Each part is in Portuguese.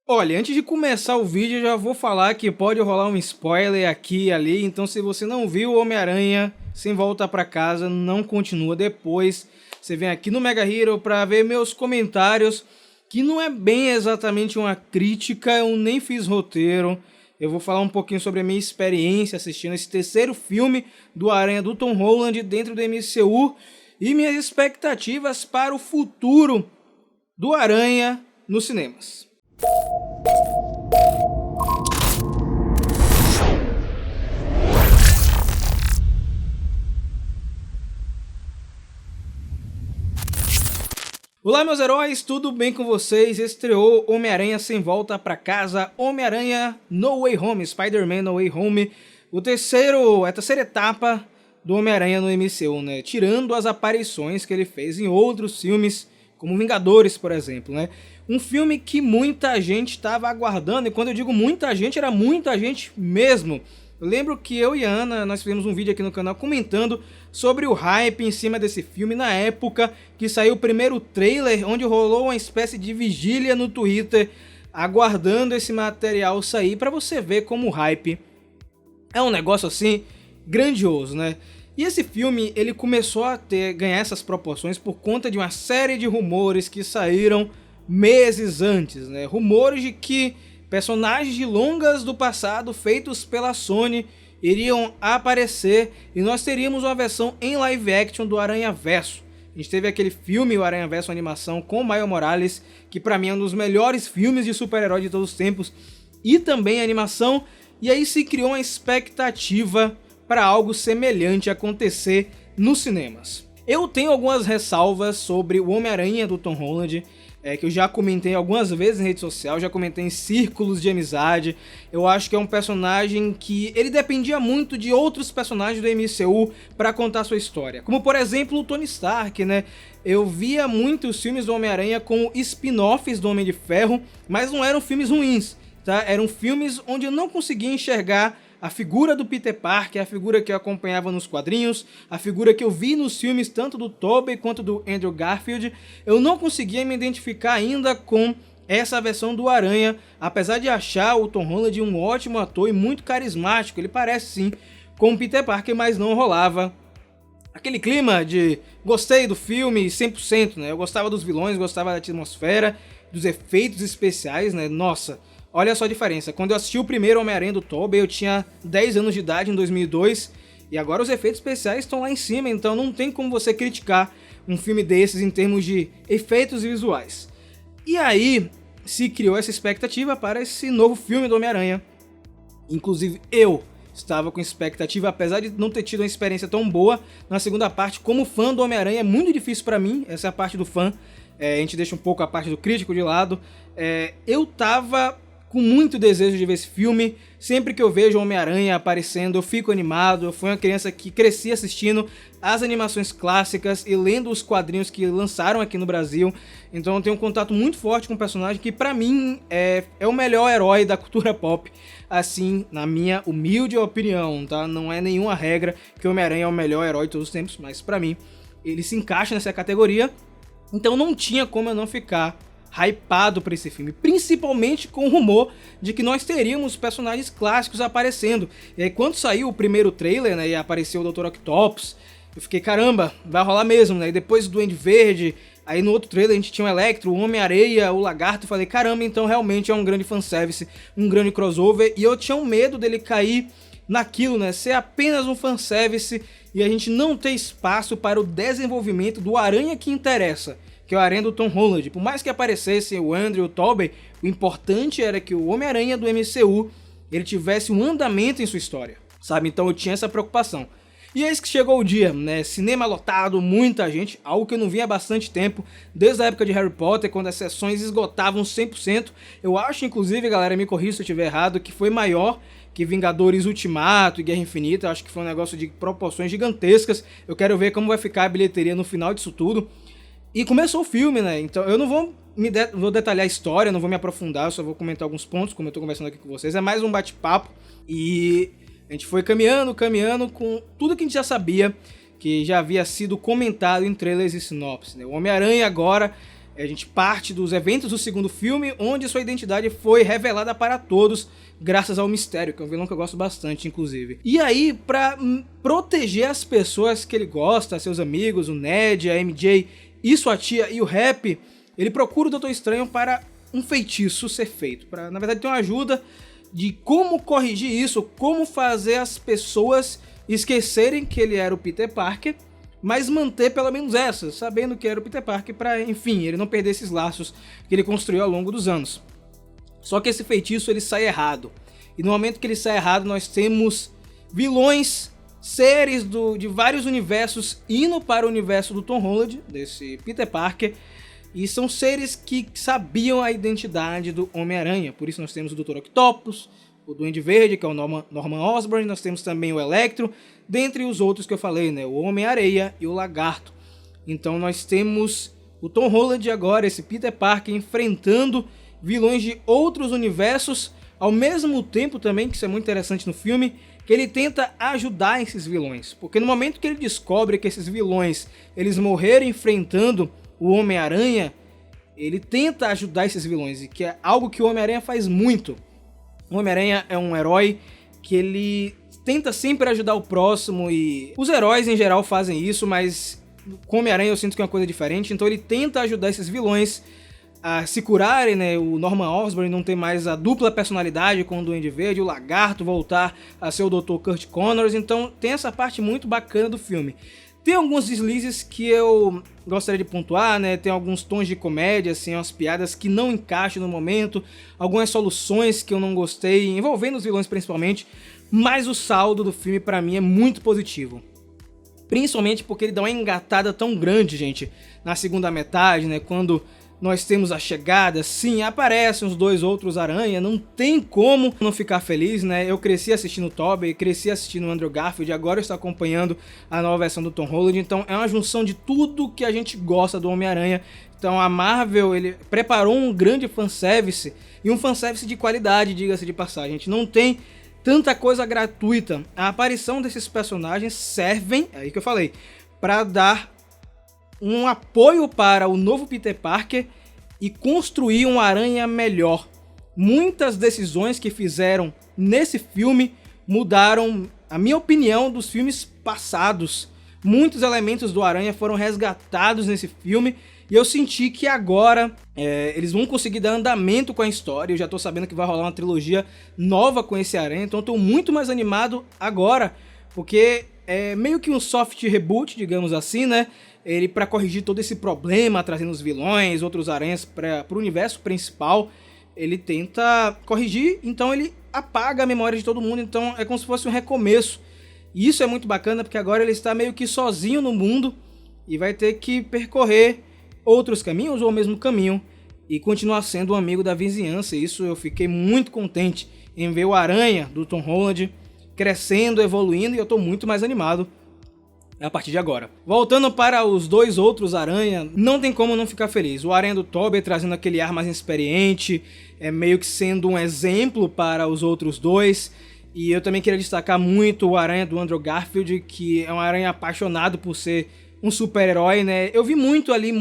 Olha, antes de começar o vídeo, eu já vou falar que pode rolar um spoiler aqui e ali, então se você não viu o Homem-Aranha Sem Volta Pra Casa, não continua depois. Você vem aqui no Mega Hero pra ver meus comentários, que não é bem exatamente uma crítica, eu nem fiz roteiro. Eu vou falar um pouquinho sobre a minha experiência assistindo esse terceiro filme do Aranha do Tom Holland dentro do MCU e minhas expectativas para o futuro do Aranha nos cinemas. Olá meus heróis, tudo bem com vocês? Estreou Homem-Aranha Sem Volta Pra Casa, Homem-Aranha No Way Home, Spider-Man No Way Home, a terceira etapa do Homem-Aranha no MCU, né? Tirando as aparições que ele fez em outros filmes, como Vingadores, por exemplo, né? Um filme que muita gente estava aguardando, e quando eu digo muita gente, era muita gente mesmo. Eu lembro que eu e a Ana, nós fizemos um vídeo aqui no canal comentando sobre o hype em cima desse filme na época que saiu o primeiro trailer, onde rolou uma espécie de vigília no Twitter, aguardando esse material sair para você ver como o hype é um negócio assim grandioso, né? E esse filme ele começou a ganhar essas proporções por conta de uma série de rumores que saíram meses antes, né? Rumores de que personagens de longas do passado feitos pela Sony iriam aparecer e nós teríamos uma versão em live action do Aranhaverso. A gente teve aquele filme, o Aranhaverso animação, com o Miles Morales, que pra mim é um dos melhores filmes de super-herói de todos os tempos, e também a animação, e aí se criou uma expectativa para algo semelhante acontecer nos cinemas. Eu tenho algumas ressalvas sobre o Homem-Aranha do Tom Holland, que eu já comentei algumas vezes em rede social, já comentei em círculos de amizade. Eu acho que é um personagem que ele dependia muito de outros personagens do MCU para contar sua história. Como por exemplo o Tony Stark, né? Eu via muitos filmes do Homem-Aranha como spin-offs do Homem de Ferro, mas não eram filmes ruins, tá? Eram filmes onde eu não conseguia enxergar a figura do Peter Parker, a figura que eu acompanhava nos quadrinhos, a figura que eu vi nos filmes tanto do Tobey quanto do Andrew Garfield. Eu não conseguia me identificar ainda com essa versão do Aranha, apesar de achar o Tom Holland um ótimo ator e muito carismático. Ele parece sim com o Peter Parker, mas não rolava aquele clima de gostei do filme 100%, né? Eu gostava dos vilões, gostava da atmosfera, dos efeitos especiais, né? Nossa, olha só a diferença. Quando eu assisti o primeiro Homem-Aranha do Tobey, eu tinha 10 anos de idade em 2002, e agora os efeitos especiais estão lá em cima, então não tem como você criticar um filme desses em termos de efeitos visuais. E aí se criou essa expectativa para esse novo filme do Homem-Aranha. Inclusive eu estava com expectativa, apesar de não ter tido uma experiência tão boa na segunda parte. Como fã do Homem-Aranha é muito difícil para mim, essa é a parte do fã, a gente deixa um pouco a parte do crítico de lado. Eu tava com muito desejo de ver esse filme. Sempre que eu vejo o Homem-Aranha aparecendo, eu fico animado. Eu fui uma criança que cresci assistindo as animações clássicas e lendo os quadrinhos que lançaram aqui no Brasil. Então eu tenho um contato muito forte com o personagem que pra mim é o melhor herói da cultura pop. Assim, na minha humilde opinião, tá? Não é nenhuma regra que o Homem-Aranha é o melhor herói de todos os tempos, mas pra mim ele se encaixa nessa categoria. Então não tinha como eu não ficar hypado pra esse filme, principalmente com o rumor de que nós teríamos personagens clássicos aparecendo. E aí quando saiu o primeiro trailer, né, e apareceu o Dr. Octopus, eu fiquei, caramba, vai rolar mesmo, né? E depois do Duende Verde, aí no outro trailer a gente tinha o Electro, o Homem-Areia, o Lagarto, eu falei, caramba, então realmente é um grande fanservice, um grande crossover, e eu tinha um medo dele cair naquilo, né, ser apenas um fanservice e a gente não ter espaço para o desenvolvimento do Aranha que interessa, que é o Aranha do Tom Holland. Por mais que aparecesse o Andrew e o Tobey, o importante era que o Homem-Aranha do MCU ele tivesse um andamento em sua história, sabe? Então eu tinha essa preocupação. E eis que chegou o dia, né? Cinema lotado, muita gente, algo que eu não via há bastante tempo, desde a época de Harry Potter, quando as sessões esgotavam 100%. Eu acho, inclusive, galera, me corrija se eu estiver errado, que foi maior que Vingadores Ultimato e Guerra Infinita. Eu acho que foi um negócio de proporções gigantescas. Eu quero ver como vai ficar a bilheteria no final disso tudo. E começou o filme, né? Então eu não vou detalhar a história, não vou me aprofundar, eu só vou comentar alguns pontos, como eu tô conversando aqui com vocês. É mais um bate-papo e a gente foi caminhando com tudo que a gente já sabia, que já havia sido comentado em trailers e sinopse, né? O Homem-Aranha agora A gente parte dos eventos do segundo filme, onde sua identidade foi revelada para todos, graças ao Mistério, que é um vilão que eu gosto bastante, inclusive. E aí, pra proteger as pessoas que ele gosta, seus amigos, o Ned, a MJ e sua tia e o Happy, ele procura o Doutor Estranho para um feitiço ser feito. Pra, na verdade, ter uma ajuda de como corrigir isso, como fazer as pessoas esquecerem que ele era o Peter Parker, mas manter pelo menos essa, sabendo que era o Peter Parker, para, enfim, ele não perder esses laços que ele construiu ao longo dos anos. Só que esse feitiço ele sai errado. E no momento que ele sai errado, nós temos vilões, seres de vários universos indo para o universo do Tom Holland, desse Peter Parker, e são seres que sabiam a identidade do Homem-Aranha. Por isso nós temos o Dr. Octopus, o Duende Verde, que é o Norman Osborn, nós temos também o Electro, dentre os outros que eu falei, né? O Homem-Areia e o Lagarto. Então nós temos o Tom Holland agora, esse Peter Parker, enfrentando vilões de outros universos, ao mesmo tempo também, que isso é muito interessante no filme, que ele tenta ajudar esses vilões. Porque no momento que ele descobre que esses vilões eles morreram enfrentando o Homem-Aranha, ele tenta ajudar esses vilões, e que é algo que o Homem-Aranha faz muito. O Homem-Aranha é um herói que ele tenta sempre ajudar o próximo, e os heróis em geral fazem isso, mas com o Homem-Aranha eu sinto que é uma coisa diferente. Então ele tenta ajudar esses vilões a se curarem, né? O Norman Osborn não tem mais a dupla personalidade com o Duende Verde, o Lagarto voltar a ser o Dr. Kurt Connors. Então tem essa parte muito bacana do filme. Tem alguns deslizes que eu gostaria de pontuar, né? Tem alguns tons de comédia, assim, umas piadas que não encaixam no momento, algumas soluções que eu não gostei, envolvendo os vilões principalmente, mas o saldo do filme pra mim é muito positivo. Principalmente porque ele dá uma engatada tão grande, gente, na segunda metade, né? Quando nós temos a chegada, sim, aparecem os dois outros Aranha, não tem como não ficar feliz, né? Eu cresci assistindo o Tobey, cresci assistindo o Andrew Garfield, agora eu estou acompanhando a nova versão do Tom Holland, então é uma junção de tudo que a gente gosta do Homem-Aranha. Então a Marvel, ele preparou um grande fanservice, e um fanservice de qualidade, diga-se de passagem. A gente não tem tanta coisa gratuita. A aparição desses personagens servem, é aí que eu falei, para dar um apoio para o novo Peter Parker e construir um Aranha melhor. Muitas decisões que fizeram nesse filme mudaram a minha opinião dos filmes passados. Muitos elementos do Aranha foram resgatados nesse filme, e eu senti que agora eles vão conseguir dar andamento com a história. Eu já tô sabendo que vai rolar uma trilogia nova com esse Aranha, então eu tô muito mais animado agora, porque é meio que um soft reboot, digamos assim, né? Ele, para corrigir todo esse problema, trazendo os vilões, outros aranhas para o universo principal, ele tenta corrigir, então ele apaga a memória de todo mundo, então é como se fosse um recomeço. E isso é muito bacana, porque agora ele está meio que sozinho no mundo e vai ter que percorrer outros caminhos ou o mesmo caminho e continuar sendo um amigo da vizinhança. Isso eu fiquei muito contente em ver o Aranha do Tom Holland crescendo, evoluindo, e eu estou muito mais animado a partir de agora. Voltando para os dois outros Aranha, não tem como não ficar feliz. O Aranha do Tobey trazendo aquele ar mais experiente, meio que sendo um exemplo para os outros dois. E eu também queria destacar muito o Aranha do Andrew Garfield, que é um Aranha apaixonado por ser um super-herói, né? Eu vi muito ali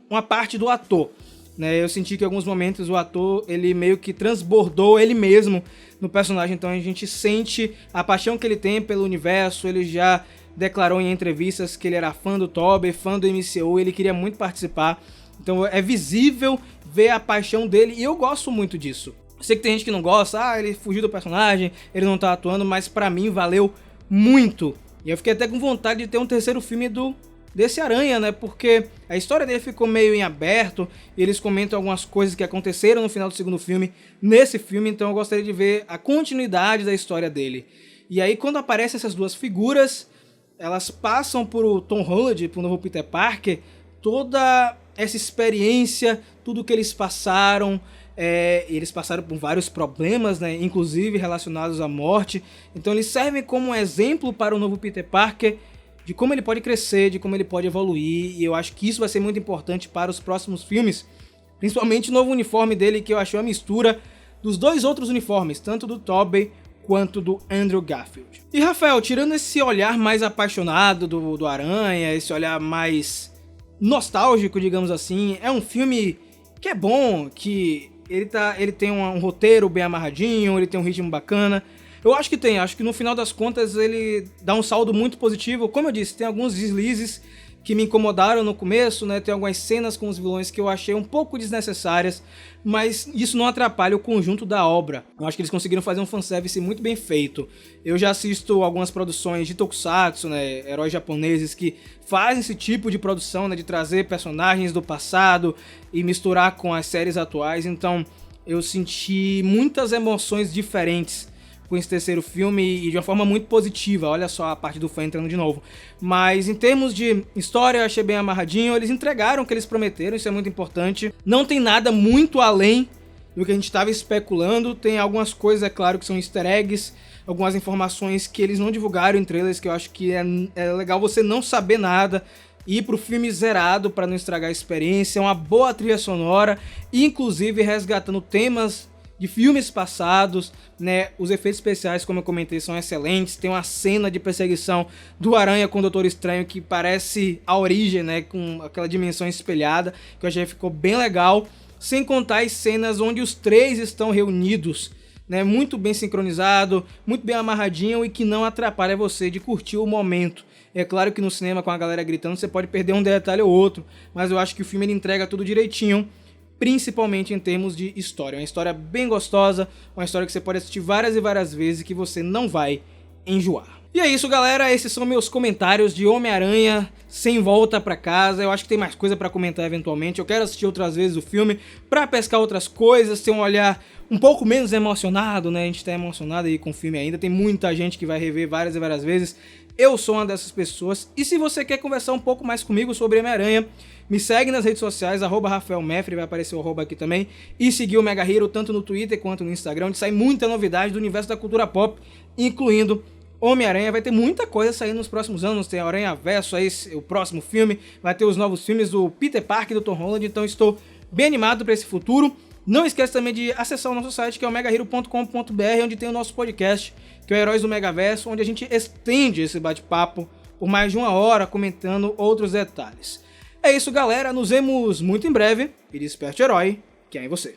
uma parte do ator, né? Eu senti que em alguns momentos o ator, ele meio que transbordou ele mesmo no personagem. Então a gente sente a paixão que ele tem pelo universo. Ele já declarou em entrevistas que ele era fã do Tobey, fã do MCU, ele queria muito participar. Então é visível ver a paixão dele, e eu gosto muito disso. Sei que tem gente que não gosta, ele fugiu do personagem, ele não tá atuando, mas pra mim valeu muito. E eu fiquei até com vontade de ter um terceiro filme desse Aranha, né? Porque a história dele ficou meio em aberto, e eles comentam algumas coisas que aconteceram no final do segundo filme, nesse filme, então eu gostaria de ver a continuidade da história dele. E aí quando aparecem essas duas figuras, elas passam por Tom Holland, pro novo Peter Parker, toda essa experiência, tudo que eles passaram. Eles passaram por vários problemas, né, inclusive relacionados à morte. Então eles servem como um exemplo para o novo Peter Parker, de como ele pode crescer, de como ele pode evoluir. E eu acho que isso vai ser muito importante para os próximos filmes. Principalmente o novo uniforme dele, que eu achei uma mistura dos dois outros uniformes, tanto do Tobey quanto do Andrew Garfield. E Rafael, tirando esse olhar mais apaixonado do Aranha, esse olhar mais nostálgico, digamos assim. É um filme que é bom, que ele tem um roteiro bem amarradinho, ele tem um ritmo bacana. Eu acho que no final das contas ele dá um saldo muito positivo. Como eu disse, tem alguns deslizes que me incomodaram no começo, né? Tem algumas cenas com os vilões que eu achei um pouco desnecessárias, mas isso não atrapalha o conjunto da obra. Eu acho que eles conseguiram fazer um fanservice muito bem feito. Eu já assisto algumas produções de tokusatsu, né? Heróis japoneses que fazem esse tipo de produção, né? De trazer personagens do passado e misturar com as séries atuais. Então eu senti muitas emoções diferentes com esse terceiro filme e de uma forma muito positiva. Olha só a parte do fã entrando de novo. Mas em termos de história eu achei bem amarradinho, eles entregaram o que eles prometeram, isso é muito importante. Não tem nada muito além do que a gente estava especulando, tem algumas coisas, é claro, que são easter eggs, algumas informações que eles não divulgaram em trailers, que eu acho que é legal você não saber nada, ir pro filme zerado para não estragar a experiência, uma boa trilha sonora, inclusive resgatando temas de filmes passados, né? Os efeitos especiais, como eu comentei, são excelentes. Tem uma cena de perseguição do Aranha com o Doutor Estranho que parece a origem, né? Com aquela dimensão espelhada, que eu achei que ficou bem legal. Sem contar as cenas onde os três estão reunidos, né? Muito bem sincronizado, muito bem amarradinho e que não atrapalha você de curtir o momento. É claro que no cinema, com a galera gritando, você pode perder um detalhe ou outro, mas eu acho que o filme ele entrega tudo direitinho, principalmente em termos de história. Uma história bem gostosa, uma história que você pode assistir várias e várias vezes e que você não vai enjoar. E é isso, galera, esses são meus comentários de Homem-Aranha Sem Volta Pra Casa. Eu acho que tem mais coisa pra comentar eventualmente, eu quero assistir outras vezes o filme pra pescar outras coisas, ter um olhar um pouco menos emocionado, né? A gente tá emocionado aí com o filme ainda, tem muita gente que vai rever várias e várias vezes. Eu sou uma dessas pessoas, e se você quer conversar um pouco mais comigo sobre Homem-Aranha, me segue nas redes sociais, @RafaelMeffre, vai aparecer o arroba aqui também, e seguir o Mega Hero tanto no Twitter quanto no Instagram, onde sai muita novidade do universo da cultura pop, incluindo Homem-Aranha. Vai ter muita coisa saindo nos próximos anos, tem Aranha-Verso aí, o próximo filme, vai ter os novos filmes do Peter Parker e do Tom Holland, então estou bem animado para esse futuro. Não esquece também de acessar o nosso site, que é o megahero.com.br, onde tem o nosso podcast, que é o Heróis do Megaverso, onde a gente estende esse bate-papo por mais de 1 hora, comentando outros detalhes. É isso, galera, nos vemos muito em breve, e desperte o herói, que é em você.